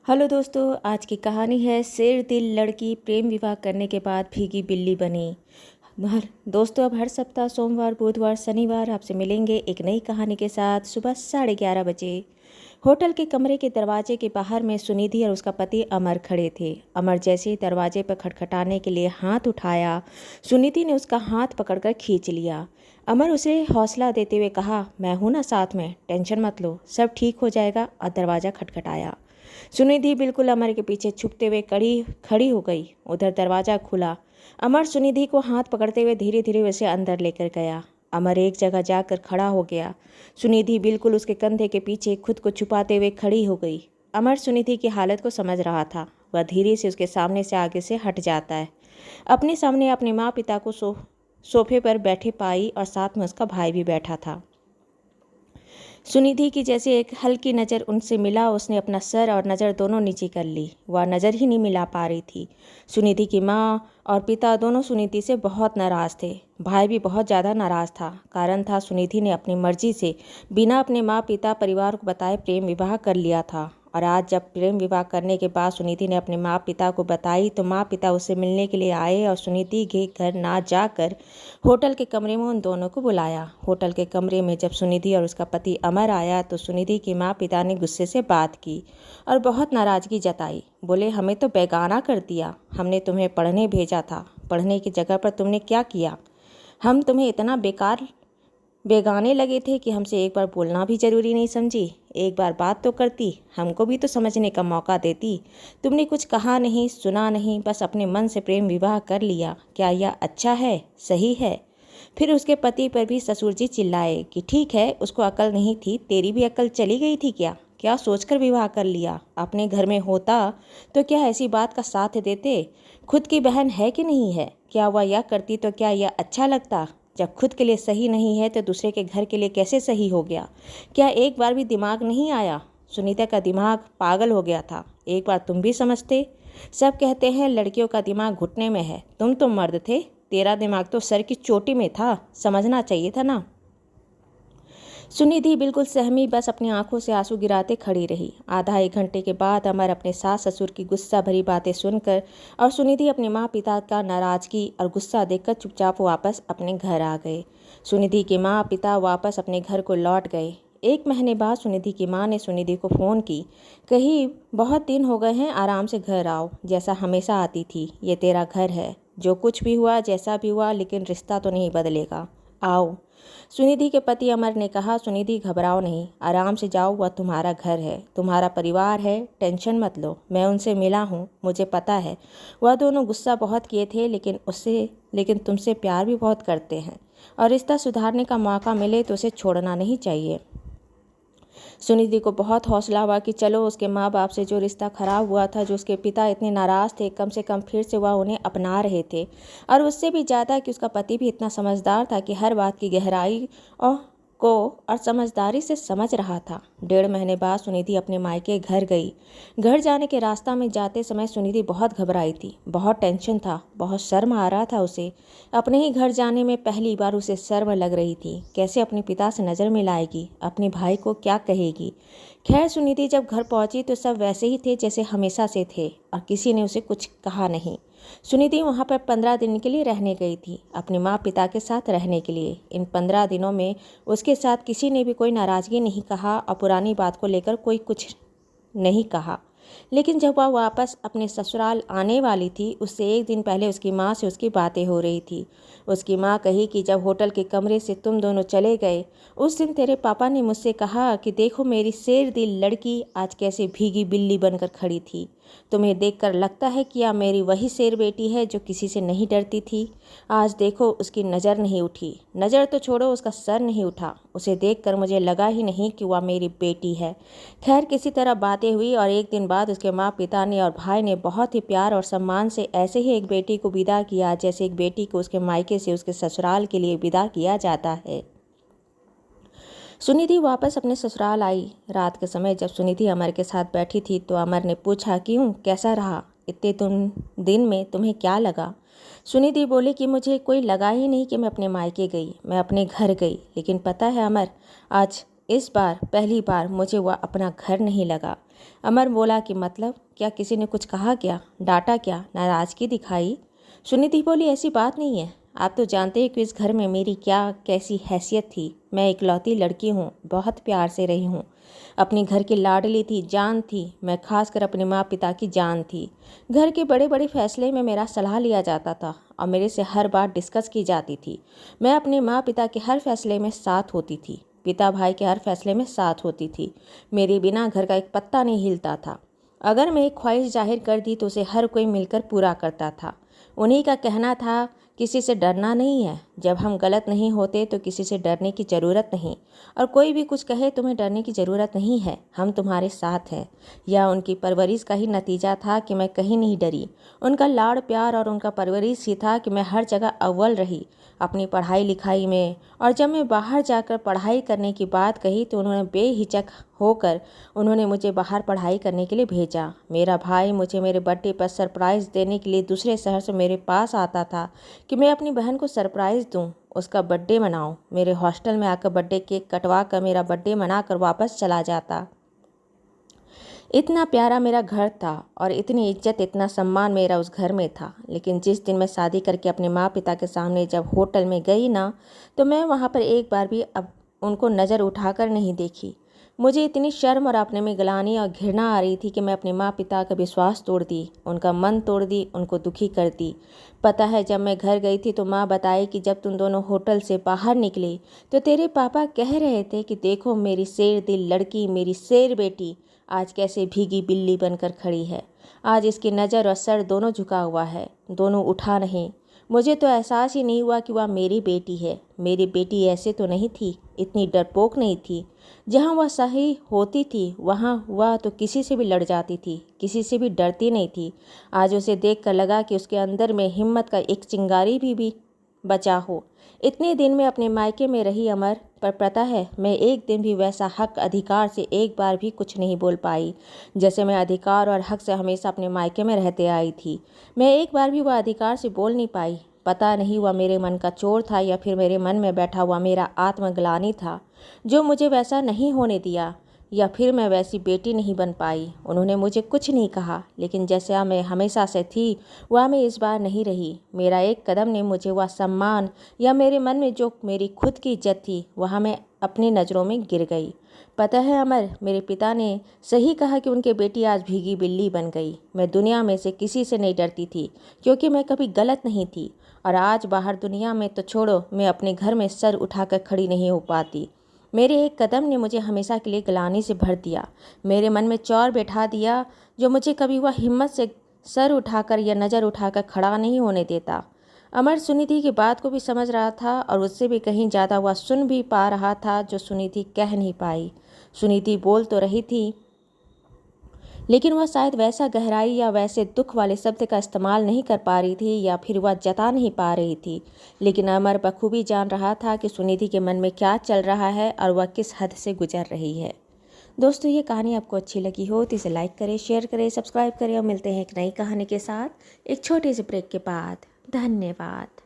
Hello दोस्तों, आज की कहानी है शेर दिल लड़की प्रेम विवाह करने के बाद भीगी बिल्ली बनी। दोस्तों, अब हर सप्ताह सोमवार, बुधवार, शनिवार आपसे मिलेंगे एक नई कहानी के साथ सुबह 11:30 बजे। होटल के कमरे के दरवाजे के बाहर में सुनिधि और उसका पति अमर खड़े थे। अमर जैसे ही दरवाजे पर खटखटाने के लिए हाथ उठाया, सुनिधि ने उसका हाथ पकड़कर खींच लिया। अमर उसे हौसला देते हुए कहा, मैं हूं ना साथ में, टेंशन मत लो, सब ठीक हो जाएगा। और दरवाज़ा खटखटाया। सुनिधि बिल्कुल अमर के पीछे छुपते हुए खड़ी हो गई। उधर दरवाज़ा खुला। अमर सुनिधि को हाथ पकड़ते हुए धीरे धीरे उसे अंदर लेकर गया। अमर एक जगह जाकर खड़ा हो गया। सुनिधि बिल्कुल उसके कंधे के पीछे खुद को छुपाते हुए खड़ी हो गई। अमर सुनिधि की हालत को समझ रहा था। वह धीरे से उसके सामने से आगे से हट जाता है। अपने सामने अपने माँ पिता को सोफे पर बैठे पाई और साथ में उसका भाई भी बैठा था। सुनिधि की जैसे एक हल्की नज़र उनसे मिला, उसने अपना सर और नज़र दोनों नीचे कर ली। वह नज़र ही नहीं मिला पा रही थी। सुनिधि की माँ और पिता दोनों सुनिधि से बहुत नाराज़ थे। भाई भी बहुत ज़्यादा नाराज़ था। कारण था, सुनिधि ने अपनी मर्जी से बिना अपने माँ पिता परिवार को बताए प्रेम विवाह कर लिया था। और आज जब प्रेम विवाह करने के बाद सुनिधि ने अपने माँ पिता को बताई तो माँ पिता उससे मिलने के लिए आए और सुनिधि के घर ना जाकर होटल के कमरे में उन दोनों को बुलाया। होटल के कमरे में जब सुनिधि और उसका पति अमर आया तो सुनिधि के माँ पिता ने गुस्से से बात की और बहुत नाराज़गी जताई। बोले, हमें तो बेगाना कर दिया, हमने तुम्हें पढ़ने भेजा था, पढ़ने की जगह पर तुमने क्या किया। हम तुम्हें इतना बेगाने लगे थे कि हमसे एक बार बोलना भी ज़रूरी नहीं समझी। एक बार बात तो करती, हमको भी तो समझने का मौका देती। तुमने कुछ कहा नहीं, सुना नहीं, बस अपने मन से प्रेम विवाह कर लिया। क्या यह अच्छा है, सही है? फिर उसके पति पर भी ससुर जी चिल्लाए कि ठीक है, उसको अकल नहीं थी, तेरी भी अकल चली गई थी क्या? क्या सोचकर विवाह कर लिया? अपने घर में होता तो क्या ऐसी बात का साथ देते? खुद की बहन है कि नहीं है? क्या वह यह करती तो क्या यह अच्छा लगता? जब खुद के लिए सही नहीं है तो दूसरे के घर के लिए कैसे सही हो गया? क्या एक बार भी दिमाग नहीं आया? सुनीता का दिमाग पागल हो गया था। एक बार तुम भी समझते। सब कहते हैं लड़कियों का दिमाग घुटने में है, तुम तो मर्द थे, तेरा दिमाग तो सर की चोटी में था, समझना चाहिए था ना। सुनिधि बिल्कुल सहमी बस अपनी आंखों से आंसू गिराते खड़ी रही। आधा एक घंटे के बाद अमर अपने सास ससुर की गुस्सा भरी बातें सुनकर और सुनिधि अपने माँ पिता का नाराजगी और गुस्सा देखकर चुपचाप वापस अपने घर आ गए। सुनिधि के माँ पिता वापस अपने घर को लौट गए। 1 महीने बाद सुनिधि की माँ ने सुनिधि को फ़ोन की, कही, बहुत दिन हो गए हैं, आराम से घर आओ, जैसा हमेशा आती थी। ये तेरा घर है, जो कुछ भी हुआ जैसा भी हुआ, लेकिन रिश्ता तो नहीं बदलेगा, आओ। सुनिधि के पति अमर ने कहा, सुनिधि घबराओ नहीं, आराम से जाओ, वह तुम्हारा घर है, तुम्हारा परिवार है, टेंशन मत लो। मैं उनसे मिला हूँ, मुझे पता है वह दोनों गुस्सा बहुत किए थे, लेकिन तुमसे प्यार भी बहुत करते हैं और रिश्ता सुधारने का मौका मिले तो उसे छोड़ना नहीं चाहिए। सुनिधि को बहुत हौसला हुआ कि चलो, उसके माँ बाप से जो रिश्ता खराब हुआ था, जो उसके पिता इतने नाराज़ थे, कम से कम फिर से वह उन्हें अपना रहे थे। और उससे भी ज़्यादा कि उसका पति भी इतना समझदार था कि हर बात की गहराई और समझदारी से समझ रहा था। 1.5 महीने बाद सुनिधि अपने मायके घर गई। घर जाने के रास्ता में जाते समय सुनिधि बहुत घबराई थी, बहुत टेंशन था, बहुत शर्म आ रहा था उसे। अपने ही घर जाने में पहली बार उसे शर्म लग रही थी। कैसे अपने पिता से नज़र मिलाएगी, अपने भाई को क्या कहेगी। खैर, सुनिधि जब घर पहुंची तो सब वैसे ही थे जैसे हमेशा से थे और किसी ने उसे कुछ कहा नहीं। सुनिधि वहाँ पर 15 दिन के लिए रहने गई थी, अपने माँ पिता के साथ रहने के लिए। इन 15 दिनों में उसके साथ किसी ने भी कोई नाराज़गी नहीं कहा और पुरानी बात को लेकर कोई कुछ नहीं कहा। लेकिन जब वह वापस अपने ससुराल आने वाली थी, उससे 1 दिन पहले उसकी माँ से उसकी बातें हो रही थी। उसकी माँ कही कि जब होटल के कमरे से तुम दोनों चले गए, उस दिन तेरे पापा ने मुझसे कहा कि देखो मेरी शेर दिल लड़की आज कैसे भीगी बिल्ली बनकर खड़ी थी। तुम्हें देखकर लगता है कि यह मेरी वही शेर बेटी है जो किसी से नहीं डरती थी। आज देखो, उसकी नज़र नहीं उठी, नज़र तो छोड़ो, उसका सर नहीं उठा। उसे देखकर मुझे लगा ही नहीं कि वह मेरी बेटी है। खैर, किसी तरह बातें हुई और 1 दिन बाद उसके माँ पिता ने और भाई ने बहुत ही प्यार और सम्मान से ऐसे ही एक बेटी को विदा किया जैसे एक बेटी को उसके मायके से उसके ससुराल के लिए विदा किया जाता है। सुनिधि वापस अपने ससुराल आई। रात के समय जब सुनिधि अमर के साथ बैठी थी तो अमर ने पूछा, क्यों, कैसा रहा? इतने दिन में तुम्हें क्या लगा? सुनिधि बोली कि मुझे कोई लगा ही नहीं कि मैं अपने मायके गई, मैं अपने घर गई। लेकिन पता है अमर, आज इस बार पहली बार मुझे वह अपना घर नहीं लगा। अमर बोला कि मतलब क्या किसी ने कुछ कहा क्या, डांटा क्या, नाराज़गी दिखाई? सुनिधि बोली ऐसी बात नहीं है। आप तो जानते हैं कि इस घर में मेरी क्या कैसी हैसियत थी। मैं इकलौती लड़की हूँ, बहुत प्यार से रही हूँ। अपनी घर की लाडली थी, जान थी। मैं खासकर अपने माँ पिता की जान थी। घर के बड़े बड़े फैसले में मेरा सलाह लिया जाता था और मेरे से हर बात डिस्कस की जाती थी। मैं अपने माँ पिता के हर फैसले में साथ होती थी, पिता भाई के हर फैसले में साथ होती थी। मेरे बिना घर का एक पत्ता नहीं हिलता था। अगर मैं एक ख्वाहिश जाहिर कर दी तो उसे हर कोई मिलकर पूरा करता था। उन्हीं का कहना था, किसी से डरना नहीं है। जब हम गलत नहीं होते तो किसी से डरने की ज़रूरत नहीं। और कोई भी कुछ कहे, तुम्हें डरने की ज़रूरत नहीं है, हम तुम्हारे साथ हैं। यह उनकी परवरिश का ही नतीजा था कि मैं कहीं नहीं डरी। उनका लाड़ प्यार और उनका परवरिश ही था कि मैं हर जगह अव्वल रही, अपनी पढ़ाई लिखाई में। और जब मैं बाहर जाकर पढ़ाई करने की बात कही तो उन्होंने बेहिचक होकर मुझे बाहर पढ़ाई करने के लिए भेजा। मेरा भाई मुझे मेरे बर्थडे पर सरप्राइज़ देने के लिए दूसरे शहर से मेरे पास आता था कि मैं अपनी बहन को सरप्राइज़ दूं, उसका बर्थडे मनाऊं। मेरे हॉस्टल में आकर बर्थडे केक कटवा कर मेरा बर्थडे मनाकर वापस चला जाता। इतना प्यारा मेरा घर था और इतनी इज्जत, इतना सम्मान मेरा उस घर में था। लेकिन जिस दिन मैं शादी करके अपने माँ पिता के सामने जब होटल में गई ना, तो मैं वहाँ पर एक बार भी अब उनको नज़र उठाकर नहीं देखी। मुझे इतनी शर्म और अपने में गिलानी और घृणा आ रही थी कि मैं अपने माँ पिता का विश्वास तोड़ दी, उनका मन तोड़ दी, उनको दुखी कर दी। पता है, जब मैं घर गई थी तो माँ बताई कि जब तुम दोनों होटल से बाहर निकले तो तेरे पापा कह रहे थे कि देखो मेरी शेर दिल लड़की, मेरी शेर बेटी आज कैसे भीगी बिल्ली बनकर खड़ी है। आज इसकी नज़र और सर दोनों झुका हुआ है, दोनों उठा नहीं। मुझे तो एहसास ही नहीं हुआ कि वह मेरी बेटी है। मेरी बेटी ऐसे तो नहीं थी, इतनी डरपोक नहीं थी। जहाँ वह सही होती थी वहाँ वह तो किसी से भी लड़ जाती थी, किसी से भी डरती नहीं थी। आज उसे देखकर लगा कि उसके अंदर में हिम्मत का एक चिंगारी भी बचा हो। इतने दिन में अपने मायके में रही अमर, पर पता है मैं एक दिन भी वैसा हक अधिकार से एक बार भी कुछ नहीं बोल पाई जैसे मैं अधिकार और हक से हमेशा अपने मायके में रहते आई थी। मैं एक बार भी वह अधिकार से बोल नहीं पाई। पता नहीं वह मेरे मन का चोर था या फिर मेरे मन में बैठा हुआ मेरा आत्मग्लानि था जो मुझे वैसा नहीं होने दिया, या फिर मैं वैसी बेटी नहीं बन पाई। उन्होंने मुझे कुछ नहीं कहा, लेकिन जैसा मैं हमेशा से थी वह मैं इस बार नहीं रही। मेरा एक कदम ने मुझे वह सम्मान या मेरे मन में जो मेरी खुद की इज्जत थी वहाँ मैं अपनी नज़रों में गिर गई। पता है अमर, मेरे पिता ने सही कहा कि उनकी बेटी आज भीगी बिल्ली बन गई। मैं दुनिया में से किसी से नहीं डरती थी क्योंकि मैं कभी गलत नहीं थी। और आज बाहर दुनिया में तो छोड़ो, मैं अपने घर में सर उठाकर खड़ी नहीं हो पाती। मेरे एक कदम ने मुझे हमेशा के लिए ग्लानि से भर दिया, मेरे मन में चौर बैठा दिया जो मुझे कभी वह हिम्मत से सर उठाकर या नज़र उठाकर खड़ा नहीं होने देता। अमर सुनिधि की बात को भी समझ रहा था और उससे भी कहीं ज़्यादा वह सुन भी पा रहा था जो सुनिधि कह नहीं पाई। सुनिधि बोल तो रही थी, लेकिन वह शायद वैसा गहराई या वैसे दुख वाले शब्द का इस्तेमाल नहीं कर पा रही थी या फिर वह जता नहीं पा रही थी। लेकिन अमर बखूबी जान रहा था कि सुनिधि के मन में क्या चल रहा है और वह किस हद से गुजर रही है। दोस्तों, ये कहानी आपको अच्छी लगी हो तो इसे लाइक करें, शेयर करें, सब्सक्राइब करें और मिलते हैं एक नई कहानी के साथ एक छोटे से ब्रेक के बाद। धन्यवाद।